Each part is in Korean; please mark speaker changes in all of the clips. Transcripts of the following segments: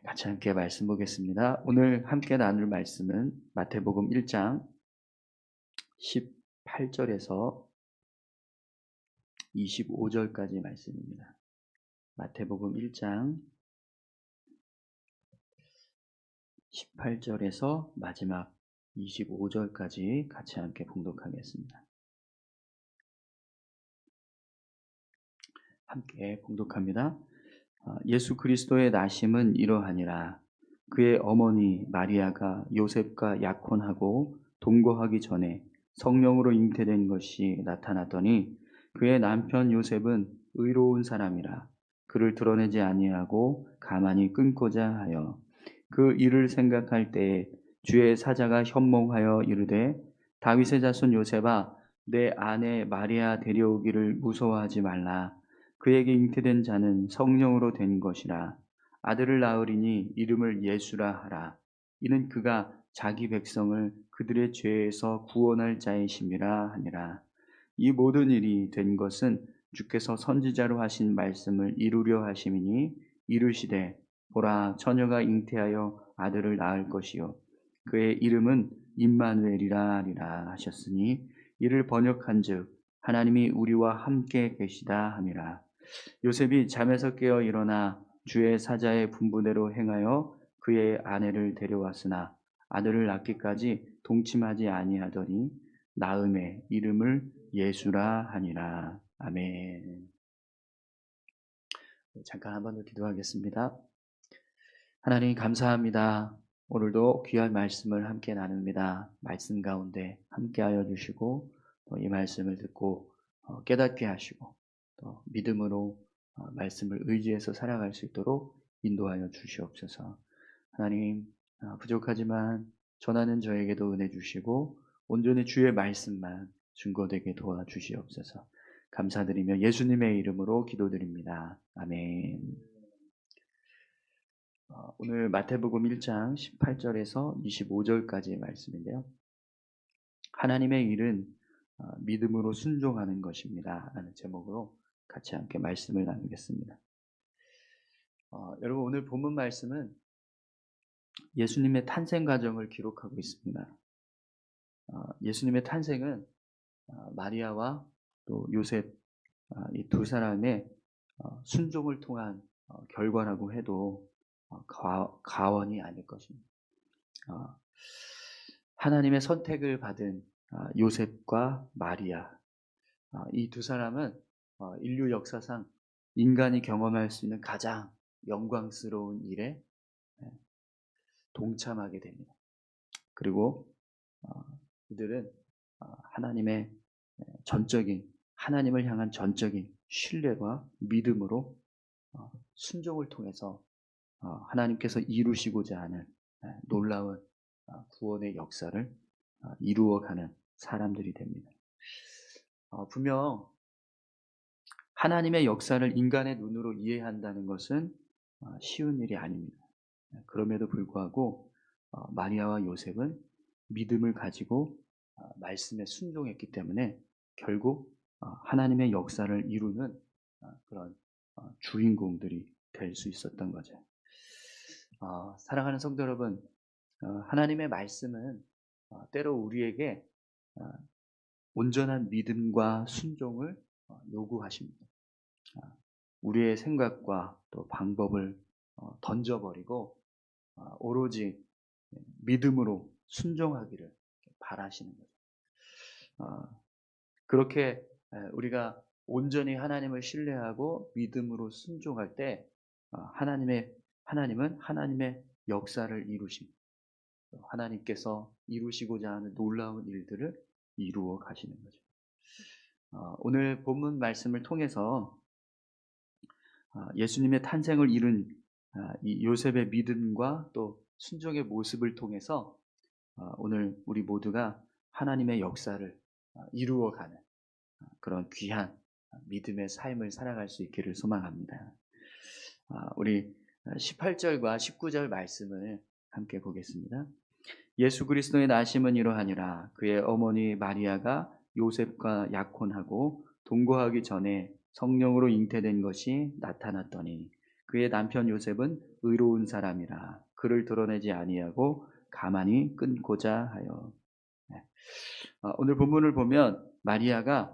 Speaker 1: 같이 함께 말씀 보겠습니다. 오늘 함께 나눌 말씀은 마태복음 1장 18절에서 25절까지 말씀입니다. 마태복음 1장 18절에서 마지막 25절까지 같이 함께 봉독하겠습니다. 함께 봉독합니다. 예수 그리스도의 나심은 이러하니라. 그의 어머니 마리아가 요셉과 약혼하고 동거하기 전에 성령으로 잉태된 것이 나타났더니 그의 남편 요셉은 의로운 사람이라 그를 드러내지 아니하고 가만히 끊고자 하여 그 일을 생각할 때에 주의 사자가 현몽하여 이르되 다윗의 자손 요셉아 내 아내 마리아 데려오기를 무서워하지 말라. 그에게 잉태된 자는 성령으로 된 것이라. 아들을 낳으리니 이름을 예수라 하라. 이는 그가 자기 백성을 그들의 죄에서 구원할 자이심이라 하니라. 이 모든 일이 된 것은 주께서 선지자로 하신 말씀을 이루려 하심이니 이르시되 보라 처녀가 잉태하여 아들을 낳을 것이요 그의 이름은 임마누엘이라 하리라 하셨으니 이를 번역한즉 하나님이 우리와 함께 계시다 함이라. 요셉이 잠에서 깨어 일어나 주의 사자의 분부대로 행하여 그의 아내를 데려왔으나 아들을 낳기까지 동침하지 아니하더니 나음의 이름을 예수라 하니라. 아멘. 잠깐 한번 더 기도하겠습니다. 하나님 감사합니다. 오늘도 귀한 말씀을 함께 나눕니다. 말씀 가운데 함께하여 주시고 또 이 말씀을 듣고 깨닫게 하시고 또 믿음으로 말씀을 의지해서 살아갈 수 있도록 인도하여 주시옵소서. 하나님 부족하지만 전하는 저에게도 은혜 주시고 온전히 주의 말씀만 증거되게 도와주시옵소서. 감사드리며 예수님의 이름으로 기도드립니다. 아멘. 오늘 마태복음 1장 18절에서 25절까지의 말씀인데요. 하나님의 일은 믿음으로 순종하는 것입니다. 라는 제목으로 같이 함께 말씀을 나누겠습니다. 여러분 오늘 본문 말씀은 예수님의 탄생 과정을 기록하고 있습니다. 예수님의 탄생은 마리아와 또 요셉 이 두 사람의 순종을 통한 결과라고 해도 과언이 아닐 것입니다. 하나님의 선택을 받은 요셉과 마리아 이 두 사람은 인류 역사상 인간이 경험할 수 있는 가장 영광스러운 일에 동참하게 됩니다. 그리고 그들은 하나님의 전적인 하나님을 향한 전적인 신뢰와 믿음으로 순종을 통해서 하나님께서 이루시고자 하는 놀라운 구원의 역사를 이루어가는 사람들이 됩니다. 분명 하나님의 역사를 인간의 눈으로 이해한다는 것은 쉬운 일이 아닙니다. 그럼에도 불구하고 마리아와 요셉은 믿음을 가지고 말씀에 순종했기 때문에 결국 하나님의 역사를 이루는 그런 주인공들이 될 수 있었던 거죠. 사랑하는 성도 여러분, 하나님의 말씀은 때로 우리에게 온전한 믿음과 순종을 요구하십니다. 우리의 생각과 또 방법을 던져버리고 오로지 믿음으로 순종하기를 바라시는 거죠. 그렇게 우리가 온전히 하나님을 신뢰하고 믿음으로 순종할 때 하나님은 하나님의 역사를 이루십니다. 하나님께서 이루시고자 하는 놀라운 일들을 이루어 가시는 거죠. 오늘 본문 말씀을 통해서 예수님의 탄생을 이룬 이 요셉의 믿음과 또 순종의 모습을 통해서 오늘 우리 모두가 하나님의 역사를 이루어가는 그런 귀한 믿음의 삶을 살아갈 수 있기를 소망합니다. 우리 18절과 19절 말씀을 함께 보겠습니다. 예수 그리스도의 나심은 이러하니라. 그의 어머니 마리아가 요셉과 약혼하고 동거하기 전에 성령으로 잉태된 것이 나타났더니 그의 남편 요셉은 의로운 사람이라 그를 드러내지 아니하고 가만히 끊고자 하여. 네. 오늘 본문을 보면 마리아가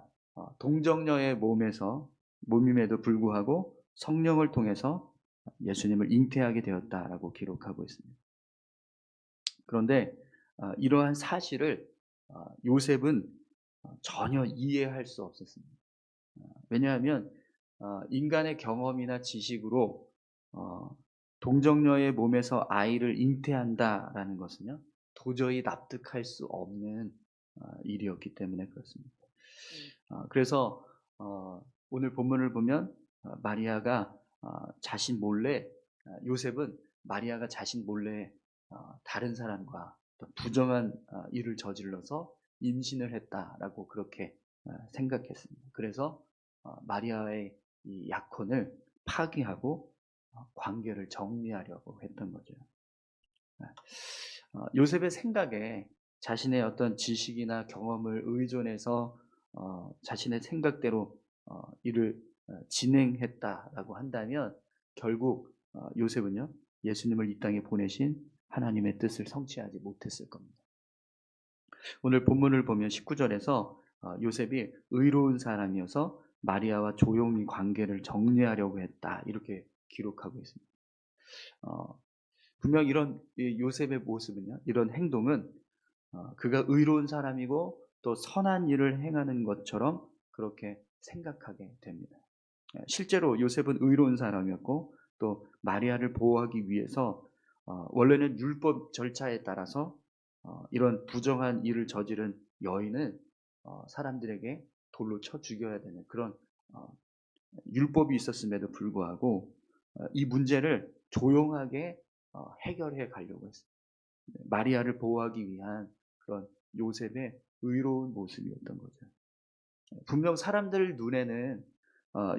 Speaker 1: 동정녀의 몸임에도 불구하고 성령을 통해서 예수님을 잉태하게 되었다라고 기록하고 있습니다. 그런데 이러한 사실을 요셉은 전혀 이해할 수 없었습니다. 왜냐하면 인간의 경험이나 지식으로 동정녀의 몸에서 아이를 잉태한다라는 것은요 도저히 납득할 수 없는 일이었기 때문에 그렇습니다. 그래서 오늘 본문을 보면 마리아가 자신 몰래 요셉은 마리아가 자신 몰래 다른 사람과 또 부정한 일을 저질러서 임신을 했다라고 그렇게 생각했습니다. 그래서 마리아의 이 약혼을 파기하고 관계를 정리하려고 했던 거죠. 요셉의 생각에 자신의 어떤 지식이나 경험을 의존해서 자신의 생각대로 일을 진행했다라고 한다면 결국 요셉은요 예수님을 이 땅에 보내신 하나님의 뜻을 성취하지 못했을 겁니다. 오늘 본문을 보면 19절에서 요셉이 의로운 사람이어서 마리아와 조용히 관계를 정리하려고 했다 이렇게 기록하고 있습니다. 분명 이런 요셉의 모습은요, 이런 행동은 그가 의로운 사람이고 또 선한 일을 행하는 것처럼 그렇게 생각하게 됩니다. 실제로 요셉은 의로운 사람이었고 또 마리아를 보호하기 위해서 원래는 율법 절차에 따라서 이런 부정한 일을 저지른 여인은 사람들에게 돌로 쳐 죽여야 되는 그런 율법이 있었음에도 불구하고 이 문제를 조용하게 해결해 가려고 했습니다. 마리아를 보호하기 위한 그런 요셉의 의로운 모습이었던 거죠. 분명 사람들 눈에는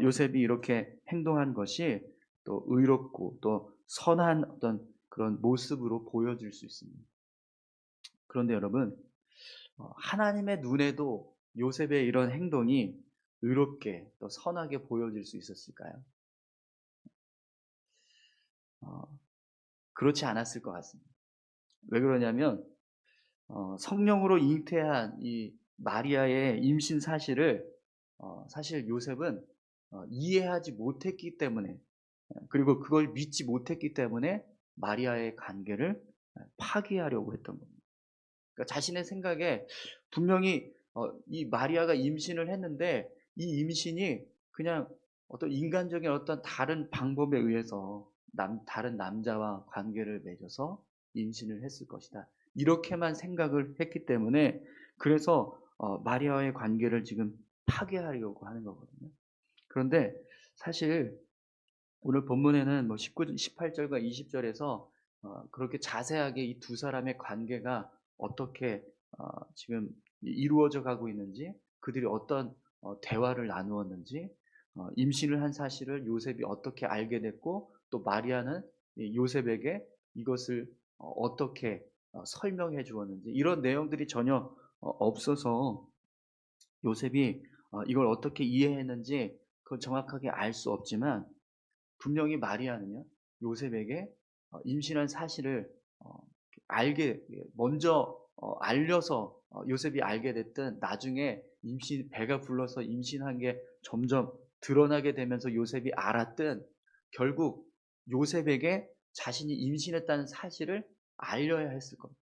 Speaker 1: 요셉이 이렇게 행동한 것이 또 의롭고 또 선한 어떤 그런 모습으로 보여질 수 있습니다. 그런데 여러분, 하나님의 눈에도 요셉의 이런 행동이 의롭게 또 선하게 보여질 수 있었을까요? 그렇지 않았을 것 같습니다. 왜 그러냐면 성령으로 잉태한 이 마리아의 임신 사실을 사실 요셉은 이해하지 못했기 때문에 그리고 그걸 믿지 못했기 때문에 마리아의 관계를 파기하려고 했던 겁니다. 그러니까 자신의 생각에 분명히 이 마리아가 임신을 했는데 이 임신이 그냥 어떤 인간적인 어떤 다른 방법에 의해서 다른 남자와 관계를 맺어서 임신을 했을 것이다. 이렇게만 생각을 했기 때문에 그래서 마리아와의 관계를 지금 파괴하려고 하는 거거든요. 그런데 사실 오늘 본문에는 뭐 18절과 20절에서 그렇게 자세하게 이 두 사람의 관계가 어떻게 지금 이루어져 가고 있는지, 그들이 어떤 대화를 나누었는지, 임신을 한 사실을 요셉이 어떻게 알게 됐고, 또 마리아는 요셉에게 이것을 어떻게 설명해 주었는지, 이런 내용들이 전혀 없어서 요셉이 이걸 어떻게 이해했는지 그건 정확하게 알 수 없지만 분명히 마리아는요 요셉에게 임신한 사실을 알게 먼저 알려서 요셉이 알게 됐든 나중에 배가 불러서 임신한 게 점점 드러나게 되면서 요셉이 알았든 결국 요셉에게 자신이 임신했다는 사실을 알려야 했을 겁니다.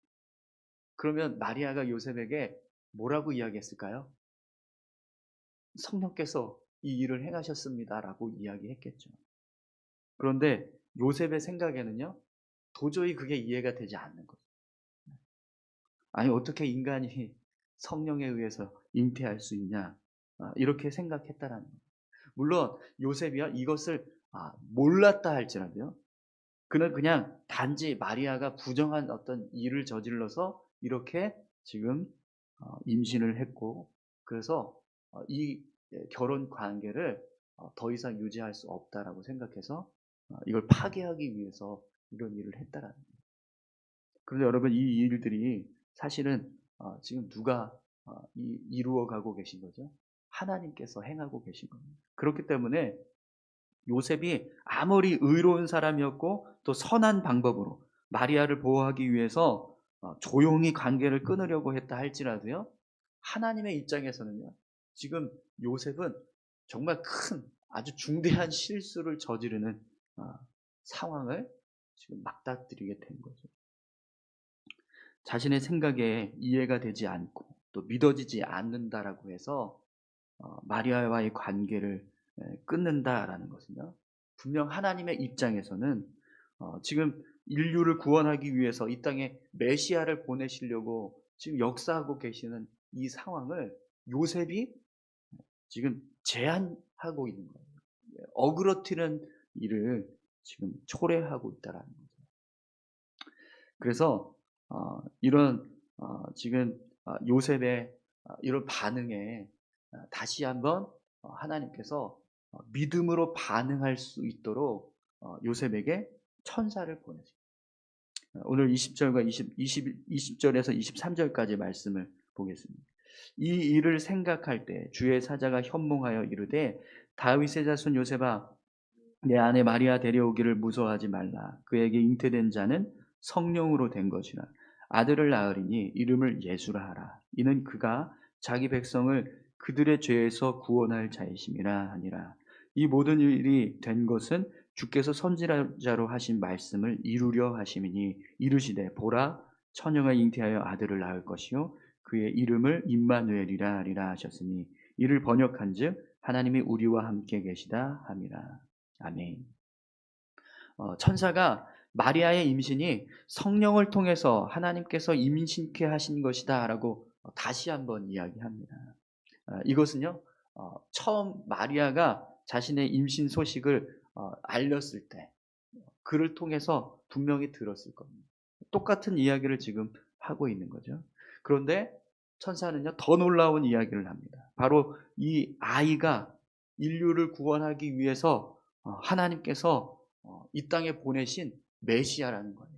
Speaker 1: 그러면 마리아가 요셉에게 뭐라고 이야기했을까요? 성령께서 이 일을 행하셨습니다라고 이야기했겠죠. 그런데 요셉의 생각에는요, 도저히 그게 이해가 되지 않는 거죠. 아니, 어떻게 인간이 성령에 의해서 잉태할 수 있냐? 이렇게 생각했다라는 거예요. 물론 요셉이야 이것을 몰랐다 할지라도요. 그는 그냥 단지 마리아가 부정한 어떤 일을 저질러서 이렇게 지금 임신을 했고 그래서 이 결혼 관계를 더 이상 유지할 수 없다라고 생각해서 이걸 파괴하기 위해서 이런 일을 했다라는 거예요. 그런데 여러분 이 일들이 사실은 지금 누가 이루어 가고 계신 거죠? 하나님께서 행하고 계신 겁니다. 그렇기 때문에 요셉이 아무리 의로운 사람이었고 또 선한 방법으로 마리아를 보호하기 위해서 조용히 관계를 끊으려고 했다 할지라도요. 하나님의 입장에서는요. 지금 요셉은 정말 큰 아주 중대한 실수를 저지르는 어, 상황을 지금 맞닥뜨리게 된 거죠. 자신의 생각에 이해가 되지 않고 또 믿어지지 않는다라고 해서 마리아와의 관계를 끊는다라는 것은요. 분명 하나님의 입장에서는 지금 인류를 구원하기 위해서 이 땅에 메시아를 보내시려고 지금 역사하고 계시는 이 상황을 요셉이 지금 제한하고 있는 거예요. 어그러뜨리는 일을 지금 초래하고 있다라는 거죠. 그래서 이런 지금 요셉의 이런 반응에 다시 한번 하나님께서 믿음으로 반응할 수 있도록 요셉에게 천사를 보내십니다. 오늘 20절과 20절에서 23절까지 말씀을 보겠습니다. 이 일을 생각할 때 주의 사자가 현몽하여 이르되 다윗의 자손 요셉아 내 아내 마리아 데려오기를 무서워하지 말라. 그에게 잉태된 자는 성령으로 된 것이라. 아들을 낳으리니 이름을 예수라 하라. 이는 그가 자기 백성을 그들의 죄에서 구원할 자이심이라 하니라. 이 모든 일이 된 것은 주께서 선지자로 하신 말씀을 이루려 하심이니 이르시되 보라 처녀가 잉태하여 아들을 낳을 것이요 그의 이름을 임마누엘이라 하리라 하셨으니 이를 번역한즉 하나님이 우리와 함께 계시다 함이라. 아멘. 천사가 마리아의 임신이 성령을 통해서 하나님께서 임신케 하신 것이다라고 다시 한번 이야기합니다. 이것은요, 처음 마리아가 자신의 임신 소식을 알렸을 때 그를 통해서 분명히 들었을 겁니다. 똑같은 이야기를 지금 하고 있는 거죠. 그런데 천사는요, 더 놀라운 이야기를 합니다. 바로 이 아이가 인류를 구원하기 위해서 하나님께서 이 땅에 보내신 메시아라는 거예요.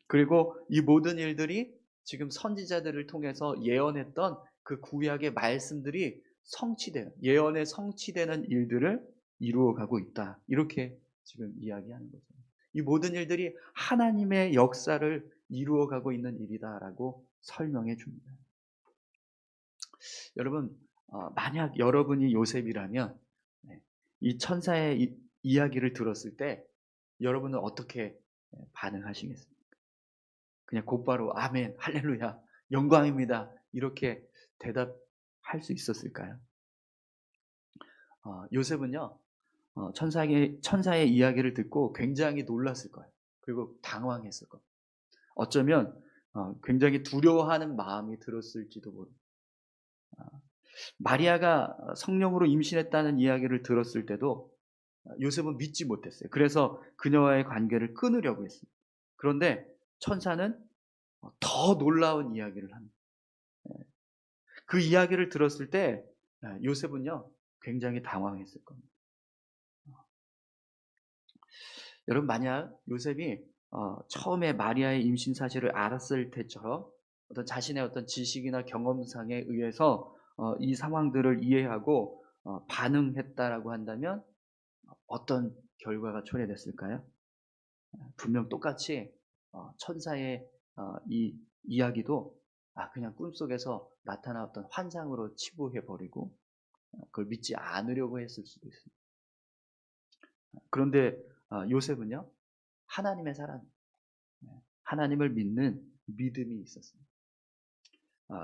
Speaker 1: 그리고 이 모든 일들이 지금 선지자들을 통해서 예언했던 그 구약의 말씀들이 성취되는, 예언에 성취되는 일들을 이루어가고 있다. 이렇게 지금 이야기하는 거죠. 이 모든 일들이 하나님의 역사를 이루어가고 있는 일이다라고 설명해 줍니다. 여러분, 만약 여러분이 요셉이라면 이 천사의 이야기를 들었을 때 여러분은 어떻게 반응하시겠습니까? 그냥 곧바로 아멘, 할렐루야, 영광입니다. 이렇게 대답할 수 있었을까요? 요셉은요, 천사의 이야기를 듣고 굉장히 놀랐을 거예요. 그리고 당황했을 거예요. 어쩌면 굉장히 두려워하는 마음이 들었을지도 모릅니다. 마리아가 성령으로 임신했다는 이야기를 들었을 때도 요셉은 믿지 못했어요. 그래서 그녀와의 관계를 끊으려고 했습니다. 그런데 천사는 더 놀라운 이야기를 합니다. 그 이야기를 들었을 때 요셉은요 굉장히 당황했을 겁니다. 여러분 만약 요셉이 처음에 마리아의 임신 사실을 알았을 때처럼 어떤 자신의 어떤 지식이나 경험상에 의해서 이 상황들을 이해하고 반응했다라고 한다면 어떤 결과가 초래됐을까요? 분명 똑같이 천사의 이 이야기도 그냥 꿈속에서 나타났던 환상으로 치부해버리고 그걸 믿지 않으려고 했을 수도 있습니다. 그런데 요셉은요 하나님의 사람, 하나님을 믿는 믿음이 있었습니다.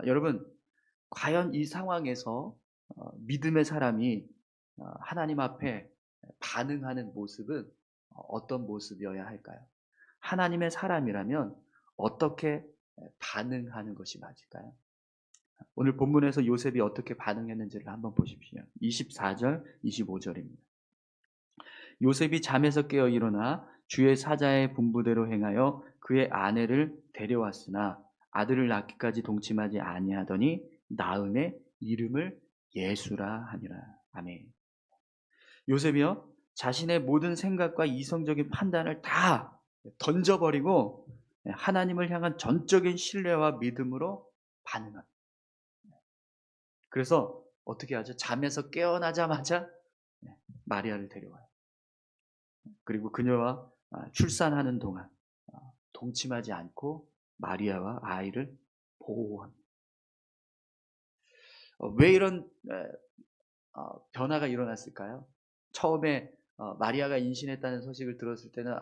Speaker 1: 여러분 과연 이 상황에서 믿음의 사람이 하나님 앞에 반응하는 모습은 어떤 모습이어야 할까요? 하나님의 사람이라면 어떻게 반응하는 것이 맞을까요? 오늘 본문에서 요셉이 어떻게 반응했는지를 한번 보십시오. 24절, 25절입니다. 요셉이 잠에서 깨어 일어나 주의 사자의 분부대로 행하여 그의 아내를 데려왔으나 아들을 낳기까지 동침하지 아니하더니 나음의 이름을 예수라 하니라. 아멘. 요셉이요 자신의 모든 생각과 이성적인 판단을 다 던져버리고 하나님을 향한 전적인 신뢰와 믿음으로 반응합니다. 그래서 어떻게 하죠? 잠에서 깨어나자마자 마리아를 데려와요. 그리고 그녀와 출산하는 동안 동침하지 않고 마리아와 아이를 보호합니다. 왜 이런 변화가 일어났을까요? 처음에 마리아가 임신했다는 소식을 들었을 때는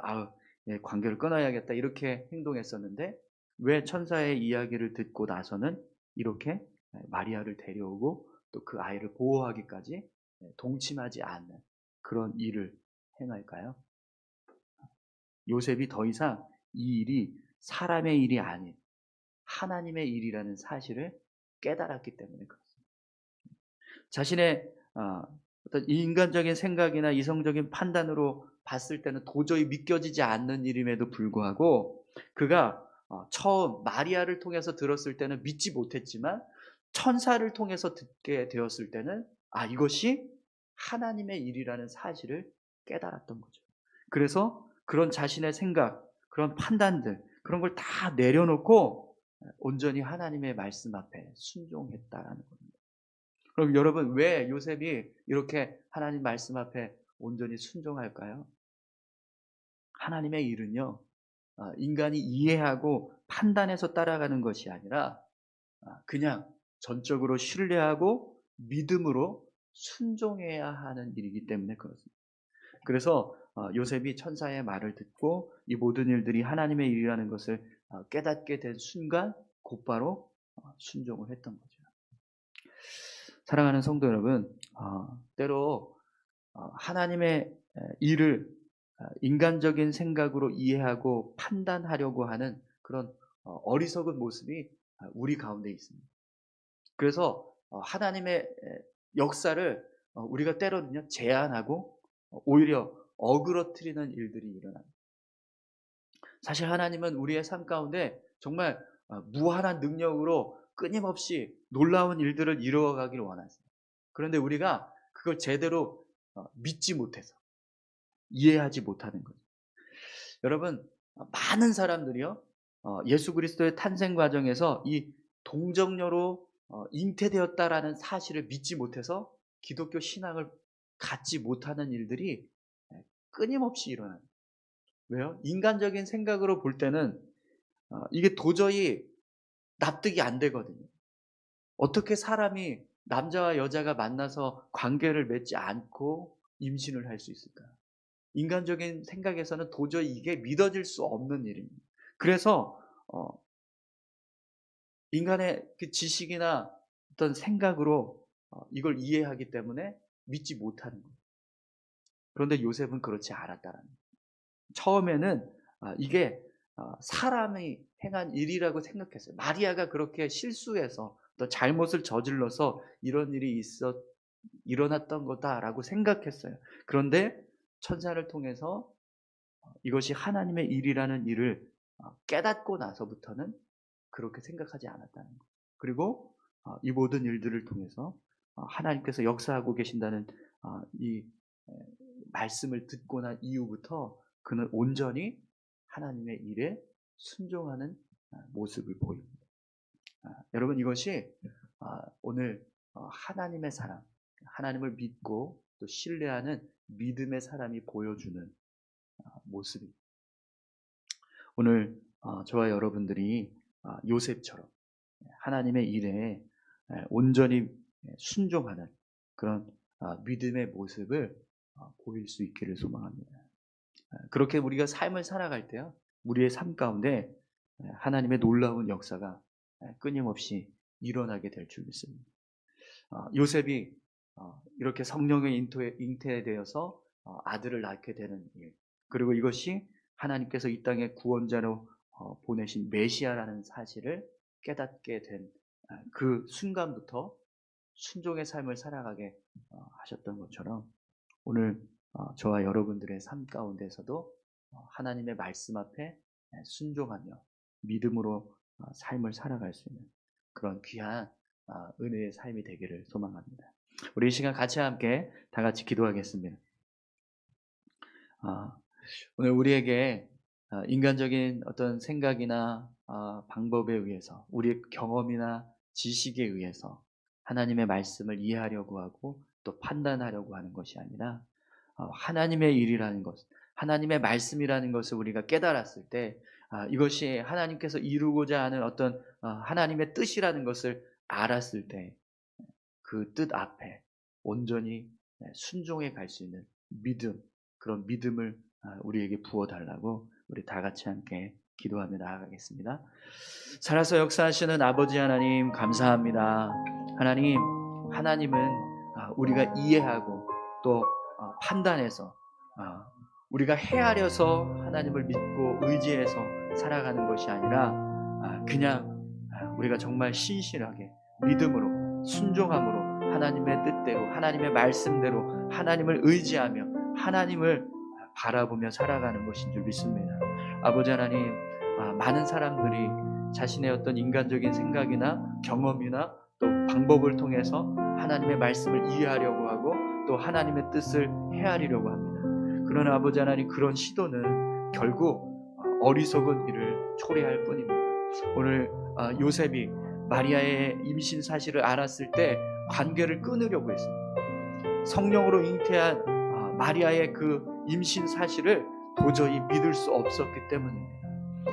Speaker 1: 예, 관계를 끊어야겠다 이렇게 행동했었는데 왜 천사의 이야기를 듣고 나서는 이렇게 마리아를 데려오고 또 그 아이를 보호하기까지 동침하지 않는 그런 일을 행할까요? 요셉이 더 이상 이 일이 사람의 일이 아닌 하나님의 일이라는 사실을 깨달았기 때문에 그렇습니다. 자신의 어떤 인간적인 생각이나 이성적인 판단으로 봤을 때는 도저히 믿겨지지 않는 일임에도 불구하고 그가 처음 마리아를 통해서 들었을 때는 믿지 못했지만 천사를 통해서 듣게 되었을 때는 이것이 하나님의 일이라는 사실을 깨달았던 거죠. 그래서 그런 자신의 생각, 그런 판단들, 그런 걸 다 내려놓고 온전히 하나님의 말씀 앞에 순종했다라는 겁니다. 그럼 여러분 왜 요셉이 이렇게 하나님 말씀 앞에 온전히 순종할까요? 하나님의 일은요, 인간이 이해하고 판단해서 따라가는 것이 아니라 그냥 전적으로 신뢰하고 믿음으로 순종해야 하는 일이기 때문에 그렇습니다. 그래서 요셉이 천사의 말을 듣고 이 모든 일들이 하나님의 일이라는 것을 깨닫게 된 순간 곧바로 순종을 했던 거죠. 사랑하는 성도 여러분, 때로 하나님의 일을 인간적인 생각으로 이해하고 판단하려고 하는 그런 어리석은 모습이 우리 가운데 있습니다. 그래서 하나님의 역사를 우리가 때로는요 제한하고 오히려 어그러뜨리는 일들이 일어납니다. 사실 하나님은 우리의 삶 가운데 정말 무한한 능력으로 끊임없이 놀라운 일들을 이루어가기를 원하세요. 그런데 우리가 그걸 제대로 믿지 못해서 이해하지 못하는 거죠. 여러분 많은 사람들이요 예수 그리스도의 탄생 과정에서 이 동정녀로 잉태되었다라는 사실을 믿지 못해서 기독교 신앙을 갖지 못하는 일들이 끊임없이 일어나요. 왜요? 인간적인 생각으로 볼 때는 이게 도저히 납득이 안 되거든요. 어떻게 사람이 남자와 여자가 만나서 관계를 맺지 않고 임신을 할 수 있을까요? 인간적인 생각에서는 도저히 이게 믿어질 수 없는 일입니다. 그래서 인간의 그 지식이나 어떤 생각으로 이걸 이해하기 때문에 믿지 못하는 거예요. 그런데 요셉은 그렇지 않았다라는 거예요. 처음에는 이게 사람이 행한 일이라고 생각했어요. 마리아가 그렇게 실수해서 또 잘못을 저질러서 이런 일이 일어났던 거다라고 생각했어요. 그런데 천사를 통해서 이것이 하나님의 일이라는 일을 깨닫고 나서부터는 그렇게 생각하지 않았다는 거예요. 그리고 이 모든 일들을 통해서 하나님께서 역사하고 계신다는 이 말씀을 듣고 난 이후부터 그는 온전히 하나님의 일에 순종하는 모습을 보입니다. 여러분 이것이 오늘 하나님의 사람, 하나님을 믿고 또 신뢰하는 믿음의 사람이 보여주는 모습입니다. 오늘 저와 여러분들이 요셉처럼 하나님의 일에 온전히 순종하는 그런 믿음의 모습을 보일 수 있기를 소망합니다. 그렇게 우리가 삶을 살아갈 때요, 우리의 삶 가운데 하나님의 놀라운 역사가 끊임없이 일어나게 될 줄 믿습니다. 요셉이 이렇게 성령에 잉태되어서 아들을 낳게 되는 일, 그리고 이것이 하나님께서 이 땅에 구원자로 보내신 메시아라는 사실을 깨닫게 된 그 순간부터 순종의 삶을 살아가게 하셨던 것처럼 오늘 저와 여러분들의 삶 가운데서도 하나님의 말씀 앞에 순종하며 믿음으로 삶을 살아갈 수 있는 그런 귀한 은혜의 삶이 되기를 소망합니다. 우리 이 시간 같이 함께 다 같이 기도하겠습니다. 오늘 우리에게 인간적인 어떤 생각이나 방법에 의해서 우리의 경험이나 지식에 의해서 하나님의 말씀을 이해하려고 하고 또 판단하려고 하는 것이 아니라 하나님의 일이라는 것, 하나님의 말씀이라는 것을 우리가 깨달았을 때 이것이 하나님께서 이루고자 하는 어떤 하나님의 뜻이라는 것을 알았을 때 그 뜻 앞에 온전히 순종해 갈 수 있는 믿음, 그런 믿음을 우리에게 부어달라고 우리 다 같이 함께 기도하며 나아가겠습니다. 살아서 역사하시는 아버지 하나님 감사합니다. 하나님은 우리가 이해하고 또 판단해서 우리가 헤아려서 하나님을 믿고 의지해서 살아가는 것이 아니라 그냥 우리가 정말 신실하게 믿음으로 순종함으로 하나님의 뜻대로 하나님의 말씀대로 하나님을 의지하며 하나님을 바라보며 살아가는 것인 줄 믿습니다. 아버지 하나님, 많은 사람들이 자신의 어떤 인간적인 생각이나 경험이나 또 방법을 통해서 하나님의 말씀을 이해하려고 하고 또 하나님의 뜻을 헤아리려고 합니다. 그러나 아버지 하나님, 그런 시도는 결국 어리석은 일을 초래할 뿐입니다. 오늘 요셉이 마리아의 임신 사실을 알았을 때 관계를 끊으려고 했습니다. 성령으로 잉태한 마리아의 그 임신 사실을 도저히 믿을 수 없었기 때문입니다.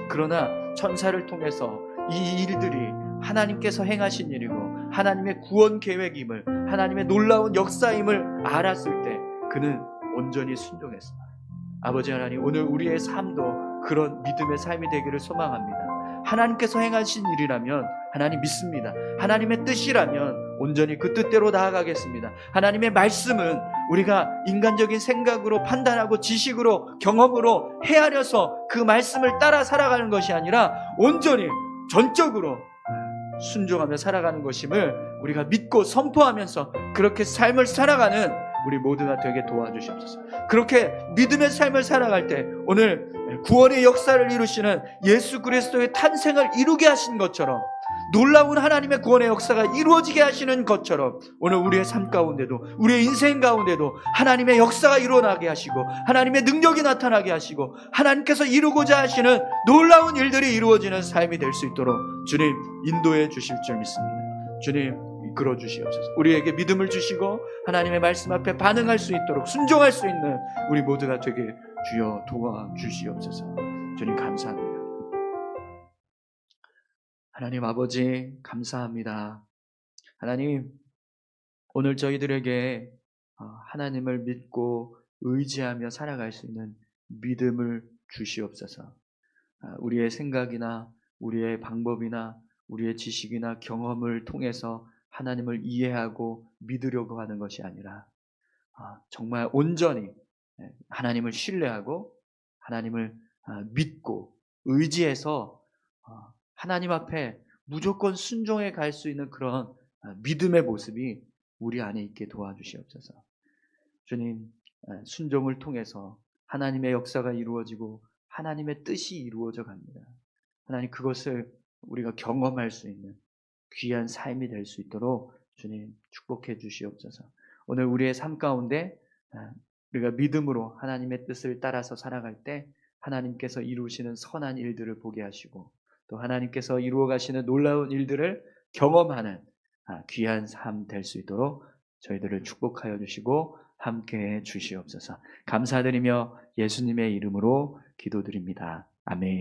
Speaker 1: 그러나 천사를 통해서 이 일들이 하나님께서 행하신 일이고 하나님의 구원 계획임을, 하나님의 놀라운 역사임을 알았을 때 그는 온전히 순종했습니다. 아버지 하나님, 오늘 우리의 삶도 그런 믿음의 삶이 되기를 소망합니다. 하나님께서 행하신 일이라면 하나님 믿습니다. 하나님의 뜻이라면 온전히 그 뜻대로 나아가겠습니다. 하나님의 말씀은 우리가 인간적인 생각으로 판단하고 지식으로 경험으로 헤아려서 그 말씀을 따라 살아가는 것이 아니라 온전히 전적으로 순종하며 살아가는 것임을 우리가 믿고 선포하면서 그렇게 삶을 살아가는 우리 모두가 되게 도와주시옵소서. 그렇게 믿음의 삶을 살아갈 때 오늘 구원의 역사를 이루시는 예수 그리스도의 탄생을 이루게 하신 것처럼, 놀라운 하나님의 구원의 역사가 이루어지게 하시는 것처럼 오늘 우리의 삶 가운데도, 우리의 인생 가운데도 하나님의 역사가 일어나게 하시고 하나님의 능력이 나타나게 하시고 하나님께서 이루고자 하시는 놀라운 일들이 이루어지는 삶이 될 수 있도록 주님 인도해 주실 줄 믿습니다. 주님 이끌어 주시옵소서. 우리에게 믿음을 주시고 하나님의 말씀 앞에 반응할 수 있도록 순종할 수 있는 우리 모두가 되게 주여 도와주시옵소서. 주님 감사합니다. 하나님 아버지 감사합니다. 하나님, 오늘 저희들에게 하나님을 믿고 의지하며 살아갈 수 있는 믿음을 주시옵소서. 우리의 생각이나 우리의 방법이나 우리의 지식이나 경험을 통해서 하나님을 이해하고 믿으려고 하는 것이 아니라 정말 온전히 하나님을 신뢰하고 하나님을 믿고 의지해서 하나님 앞에 무조건 순종해 갈 수 있는 그런 믿음의 모습이 우리 안에 있게 도와주시옵소서. 주님, 순종을 통해서 하나님의 역사가 이루어지고 하나님의 뜻이 이루어져 갑니다. 하나님, 그것을 우리가 경험할 수 있는 귀한 삶이 될 수 있도록 주님 축복해 주시옵소서. 오늘 우리의 삶 가운데 우리가 믿음으로 하나님의 뜻을 따라서 살아갈 때 하나님께서 이루시는 선한 일들을 보게 하시고 또 하나님께서 이루어 가시는 놀라운 일들을 경험하는 귀한 삶 될 수 있도록 저희들을 축복하여 주시고 함께해 주시옵소서. 감사드리며 예수님의 이름으로 기도드립니다. 아멘.